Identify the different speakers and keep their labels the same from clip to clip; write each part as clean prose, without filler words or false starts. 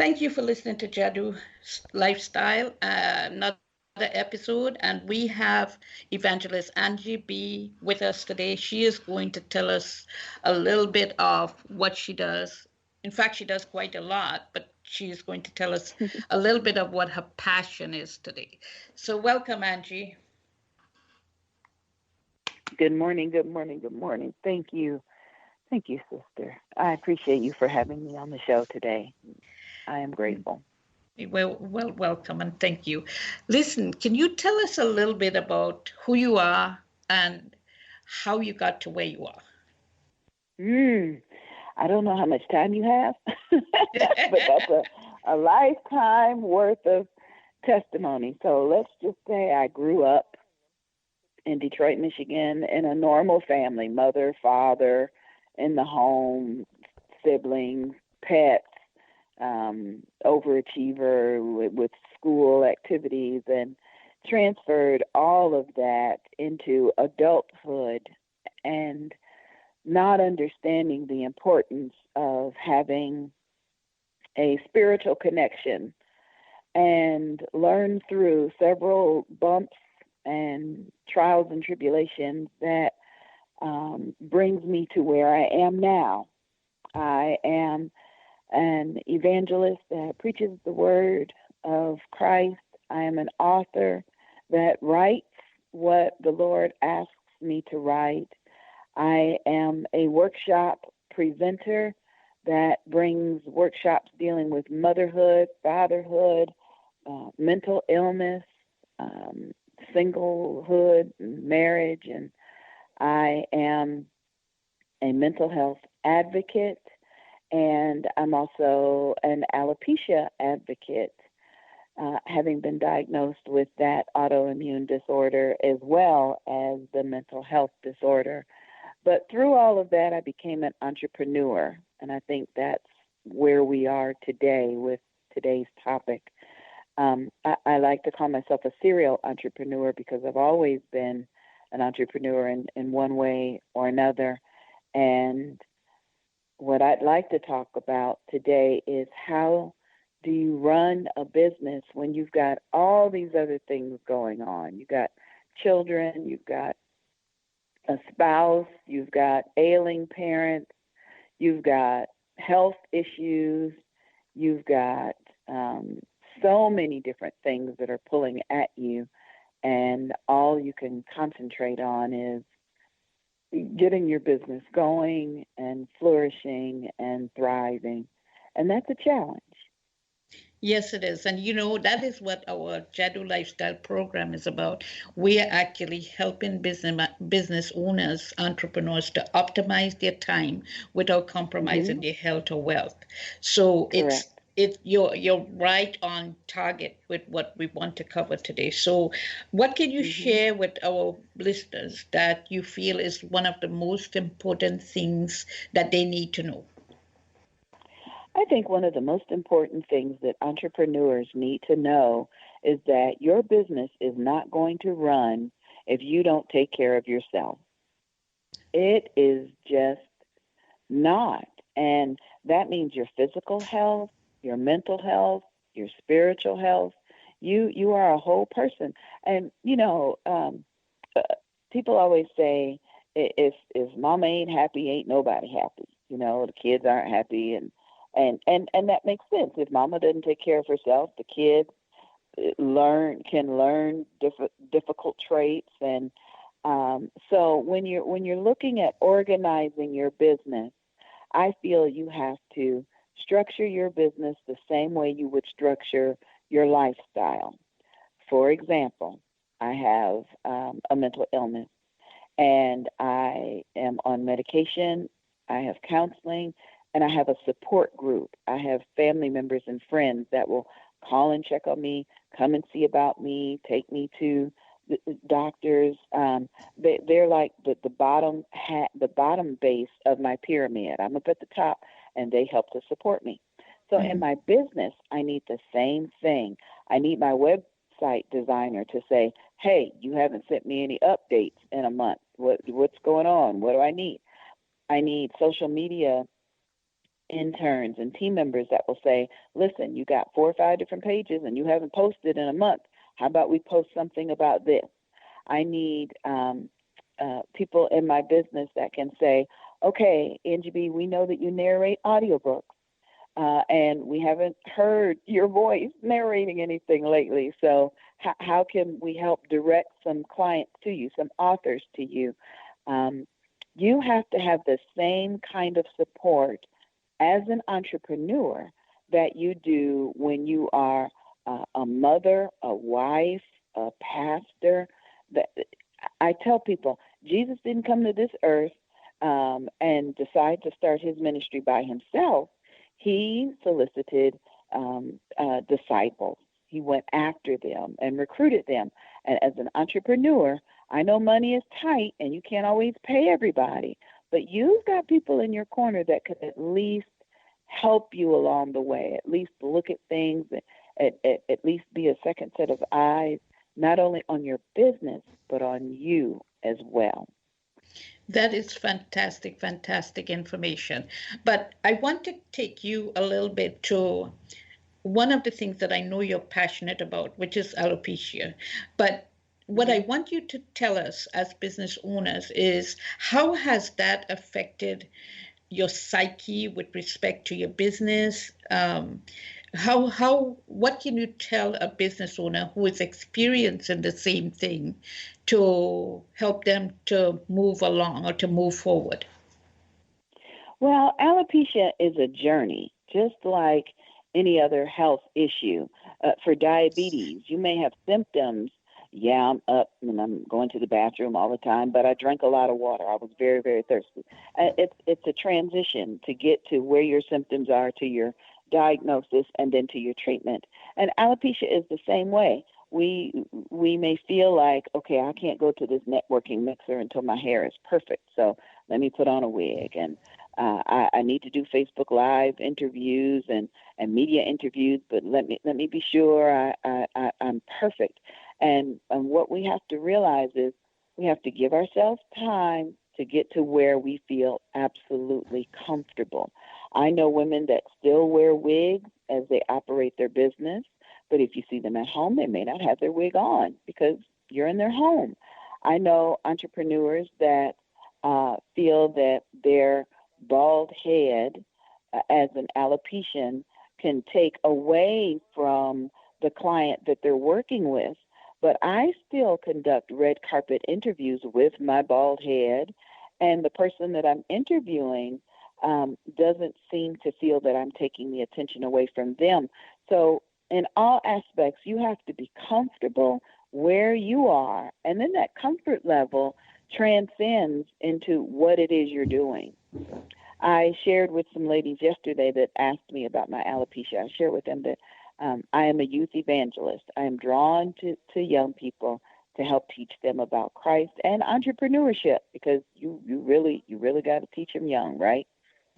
Speaker 1: Thank you for listening to Jadu Lifestyle, another episode. And we have evangelist Angie B with us today. She is going to tell us a little bit of what she does. In fact, she does quite a lot, but she is going to tell us a little bit of what her passion is today. So, welcome, Angie.
Speaker 2: Good morning, good morning, good morning. Thank you. Thank you, sister. I appreciate you for having me on the show today. I am grateful.
Speaker 1: Well, welcome and thank you. Listen, can you tell us a little bit about who you are and how you got to where you are?
Speaker 2: I don't know how much time you have, but that's a lifetime worth of testimony. So let's just say I grew up in Detroit, Michigan, in a normal family, mother, father, in the home, siblings, pets, overachiever with school activities, and transferred all of that into adulthood and not understanding the importance of having a spiritual connection, and learned through several bumps and trials and tribulations that brings me to where I am now. I am an evangelist that preaches the word of Christ. I am an author that writes what the Lord asks me to write. I am a workshop presenter that brings workshops dealing with motherhood, fatherhood, mental illness, singlehood, marriage, and I am a mental health advocate, and I'm also an alopecia advocate, having been diagnosed with that autoimmune disorder as well as the mental health disorder. But through all of that, I became an entrepreneur, and I think that's where we are today with today's topic. I like to call myself a serial entrepreneur because I've always been an entrepreneur in one way or another. And what I'd like to talk about today is how do you run a business when you've got all these other things going on? You've got children, you've got a spouse, you've got ailing parents, you've got health issues, you've got so many different things that are pulling at you, and all you can concentrate on is getting your business going and flourishing and thriving. And that's a challenge.
Speaker 1: Yes, it is. And that is what our Jadu Lifestyle program is about. We are actually helping business owners, entrepreneurs to optimize their time without compromising their health or wealth. So
Speaker 2: Correct.
Speaker 1: You're right on target with what we want to cover today. So what can you share with our listeners that you feel is one of the most important things that they need to know?
Speaker 2: I think one of the most important things that entrepreneurs need to know is that your business is not going to run if you don't take care of yourself. It is just not. And that means your physical health, your mental health, your spiritual health. You are a whole person. And, people always say, if mama ain't happy, ain't nobody happy. The kids aren't happy, and that makes sense. If mama doesn't take care of herself, the kid can learn difficult traits. And so when you're looking at organizing your business, I feel you have to structure your business the same way you would structure your lifestyle. For example, I have a mental illness, and I am on medication. I have counseling, and I have a support group. I have family members and friends that will call and check on me, come and see about me, take me to the doctors. They're like the bottom base of my pyramid. I'm up at the top, and they help to support me. So in my business, I need the same thing. I need my website designer to say, hey, you haven't sent me any updates in a month. What's going on? What do I need? I need social media interns and team members that will say, listen, you got 4 or 5 different pages and you haven't posted in a month. How about we post something about this? I need people in my business that can say, okay, Angie B, we know that you narrate audiobooks, and we haven't heard your voice narrating anything lately. So how can we help direct some clients to you, some authors to you? You have to have the same kind of support as an entrepreneur that you do when you are a mother, a wife, a pastor. I tell people, Jesus didn't come to this earth and decide to start his ministry by himself. He solicited disciples. He went after them and recruited them. And as an entrepreneur, I know money is tight and you can't always pay everybody, but you've got people in your corner that could at least help you along the way, at least look at things, at least be a second set of eyes, not only on your business, but on you as well.
Speaker 1: That is fantastic, fantastic information. But I want to take you a little bit to one of the things that I know you're passionate about, which is alopecia. But what I want you to tell us as business owners is, how has that affected your psyche with respect to your business? What can you tell a business owner who is experiencing the same thing to help them to move along or to move forward?
Speaker 2: Well, alopecia is a journey, just like any other health issue. For diabetes, you may have symptoms. Yeah, I'm up and I'm going to the bathroom all the time, but I drank a lot of water. I was very, very thirsty. It's a transition to get to where your symptoms are, to your diagnosis, and then to your treatment. And alopecia is the same way. We may feel like, okay, I can't go to this networking mixer until my hair is perfect, so let me put on a wig. And I need to do Facebook Live interviews and media interviews, but let me be sure I'm perfect. And what we have to realize is we have to give ourselves time to get to where we feel absolutely comfortable. I know women that still wear wigs as they operate their business, but if you see them at home, they may not have their wig on because you're in their home. I know entrepreneurs that feel that their bald head as an alopecian can take away from the client that they're working with. But I still conduct red carpet interviews with my bald head, and the person that I'm interviewing doesn't seem to feel that I'm taking the attention away from them. So in all aspects, you have to be comfortable where you are, and then that comfort level transcends into what it is you're doing. I shared with some ladies yesterday that asked me about my alopecia. I shared with them that I am a youth evangelist. I am drawn to young people to help teach them about Christ and entrepreneurship, because you really got to teach them young, right?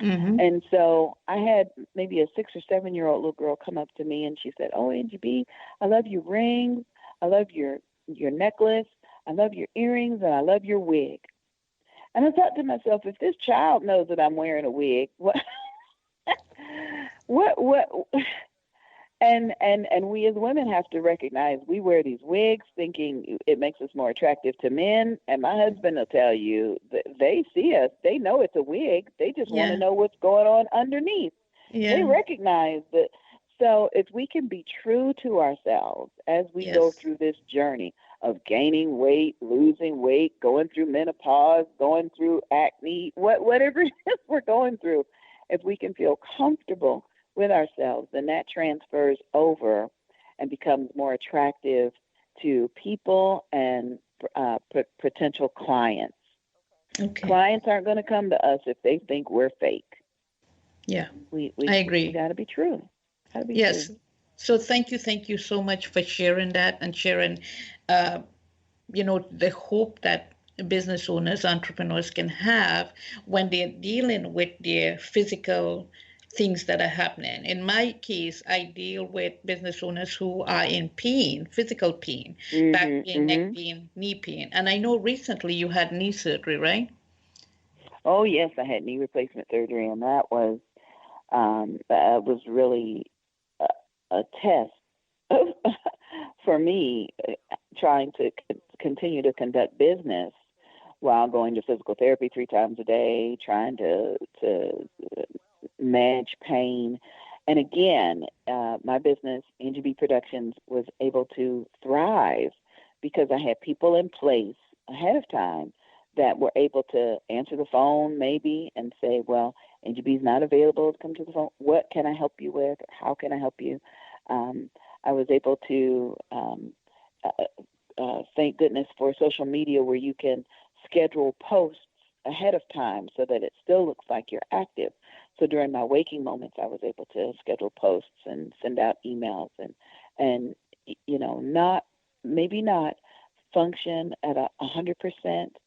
Speaker 2: Mm-hmm. And so I had maybe a 6 or 7-year-old little girl come up to me and she said, "Oh, Angie B, I love your rings. I love your necklace. I love your earrings, and I love your wig." And I thought to myself, if this child knows that I'm wearing a wig, what? And we as women have to recognize we wear these wigs thinking it makes us more attractive to men. And my husband will tell you that they see us, they know it's a wig. They just want to know what's going on underneath. Yeah. They recognize that. So if we can be true to ourselves as we go through this journey of gaining weight, losing weight, going through menopause, going through acne, whatever it is we're going through, if we can feel comfortable with ourselves, then that transfers over and becomes more attractive to people and potential clients. Okay. Clients aren't going to come to us if they think we're fake. Yeah, I agree. We got to be true.
Speaker 1: Yes. True. So thank you so much for sharing that and sharing, the hope that business owners, entrepreneurs can have when they're dealing with their physical things that are happening. In my case, I deal with business owners who are in pain, physical pain, back pain, neck pain, knee pain. And I know recently you had knee surgery, right?
Speaker 2: Oh, yes, I had knee replacement surgery, and that was was really a test for me, trying to continue to conduct business while going to physical therapy 3 times a day, trying to manage pain. And again, my business, Angie BEE Productions, was able to thrive because I had people in place ahead of time that were able to answer the phone maybe and say, well, Angie B's not available to come to the phone. What can I help you with? How can I help you? I was able to, thank goodness for social media where you can schedule posts ahead of time so that it still looks like you're active. So during my waking moments, I was able to schedule posts and send out emails and not function at 100%,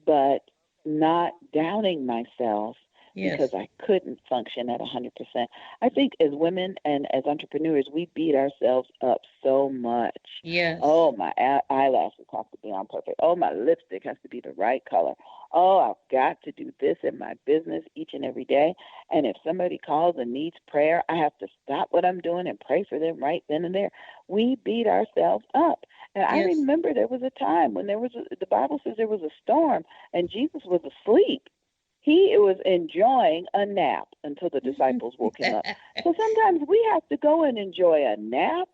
Speaker 2: but not downing myself because
Speaker 1: Yes.
Speaker 2: I couldn't function at 100%. I think as women and as entrepreneurs, we beat ourselves up so much.
Speaker 1: Yes.
Speaker 2: Oh, my eyelashes have to be on perfect. Oh, my lipstick has to be the right color. Oh, I've got to do this in my business each and every day. And if somebody calls and needs prayer, I have to stop what I'm doing and pray for them right then and there. We beat ourselves up. And I
Speaker 1: Yes.
Speaker 2: remember there was a time when the Bible says there was a storm and Jesus was asleep. He was enjoying a nap until the disciples woke him up. So sometimes we have to go and enjoy a nap.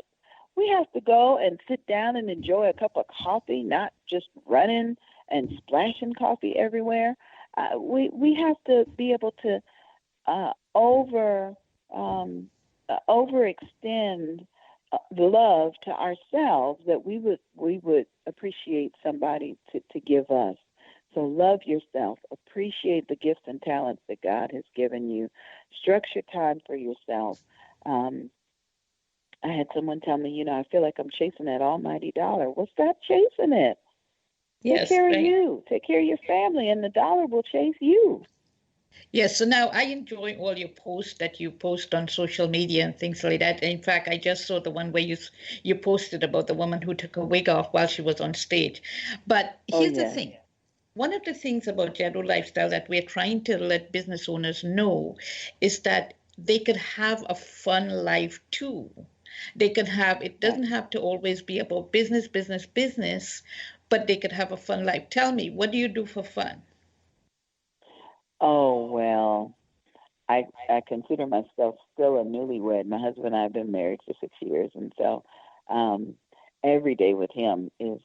Speaker 2: We have to go and sit down and enjoy a cup of coffee, not just running and splashing coffee everywhere. We have to be able to overextend the love to ourselves that we would appreciate somebody to give us. So love yourself, appreciate the gifts and talents that God has given you, structure time for yourself. I had someone tell me, I feel like I'm chasing that almighty dollar. Well, stop chasing it. Take
Speaker 1: Yes.
Speaker 2: care of
Speaker 1: Right.
Speaker 2: you. Take care of your family, and the dollar will chase you.
Speaker 1: Yes, so now I enjoy all your posts that you post on social media and things like that. In fact, I just saw the one where you posted about the woman who took her wig off while she was on stage. But
Speaker 2: Oh,
Speaker 1: here's the
Speaker 2: yes.
Speaker 1: thing. One of the things about Jaddo Lifestyle that we're trying to let business owners know is that they could have a fun life too. They could have, it
Speaker 2: Right.
Speaker 1: doesn't have to always be about business, business, business, but they could have a fun life. Tell me, what do you do for fun?
Speaker 2: Oh, well, I consider myself still a newlywed. My husband and I have been married for 6 years, and so um, every day with him is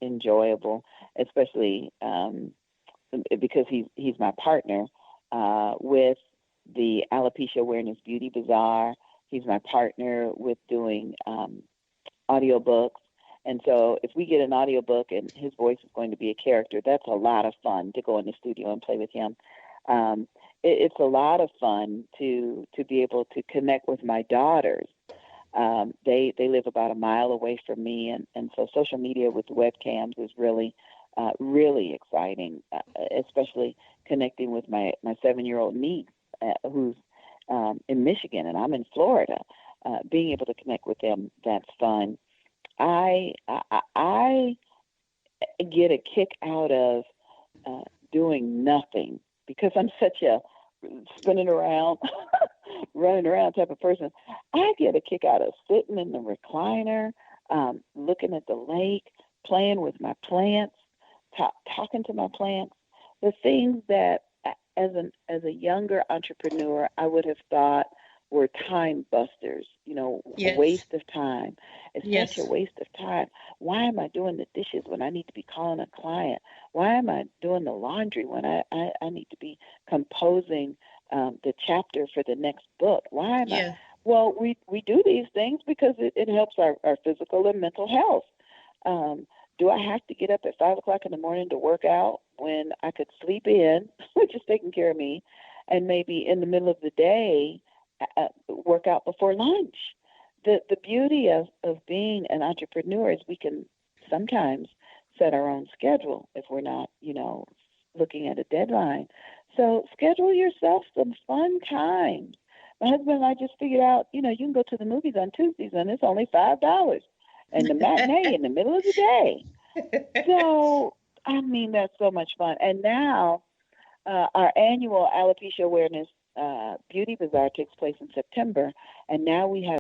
Speaker 2: enjoyable, especially because he's my partner with the Alopecia Awareness Beauty Bazaar. He's my partner with doing audiobooks. And so if we get an audiobook and his voice is going to be a character, that's a lot of fun to go in the studio and play with him. Um, it's a lot of fun to be able to connect with my daughters. They live about a mile away from me, and so social media with webcams is really exciting, especially connecting with my 7-year-old niece who's in Michigan and I'm in Florida. Being able to connect with them, that's fun. I get a kick out of doing nothing because I'm such a spinning around, running around type of person. I get a kick out of sitting in the recliner, looking at the lake, playing with my plants, talking to my plants. The things that, as a younger entrepreneur, I would have thought were time busters, a
Speaker 1: Yes.
Speaker 2: waste of time. It's such a
Speaker 1: Yes.
Speaker 2: waste of time. Why am I doing the dishes when I need to be calling a client? Why am I doing the laundry when I need to be composing the chapter for the next book? Why am I?
Speaker 1: Yeah.
Speaker 2: Well, we do these things because it helps our physical and mental health. Um, do I have to get up at 5 o'clock in the morning to work out when I could sleep in, which is taking care of me, and maybe in the middle of the day work out before lunch? The beauty of being an entrepreneur is we can sometimes set our own schedule if we're not, looking at a deadline. So schedule yourself some fun times. My husband and I just figured out, you can go to the movies on Tuesdays and it's only $5, and the matinee in the middle of the day. So, I mean, that's so much fun. And now our annual alopecia awareness Beauty Bazaar takes place in September, and now we have